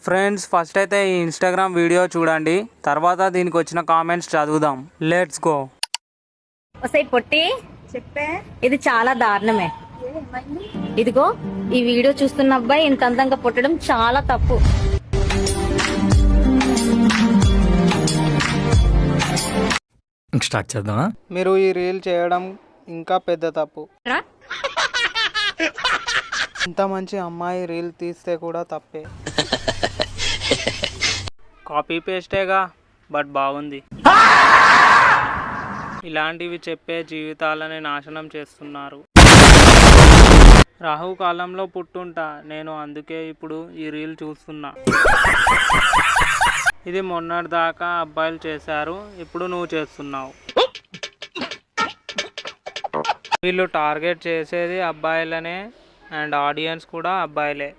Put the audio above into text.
Friends first అయితే ఈ Instagram video చూడండి, తర్వాత దీనికి వచ్చిన కామెంట్స్ చదువుదాం. Let's go. ఒసై పొట్టి చెప్పే ఇది చాలా దారుణమే. ఇదిగో ఈ వీడియో చూస్తున్న అబ్బాయి ఇంత అందంగా పుట్టడం చాలా తప్పు. స్టార్ట్ చేద్దామా? మీరు ఈ రీల్ చేయడం ఇంకా పెద్ద తప్పు. ఇంత మంచి అమ్మాయి రీల్ తీస్తే కూడా తప్పే. కాపీ పేస్టేగా, బట్ బాగుంది. ఇలాంటివి చెప్పే జీవితాలని నాశనం చేస్తున్నారు. రాహు కాలంలో పుట్టుంటా నేను, అందుకే ఇప్పుడు ఈ రీల్ చూస్తున్నా. ఇది మొన్నటి దాకా అబ్బాయిలు చేశారు, ఇప్పుడు నువ్వు చేస్తున్నావు. వీళ్ళు టార్గెట్ చేసేది అబ్బాయిలనే, అండ్ ఆడియన్స్ కూడా అబ్బాయిలే.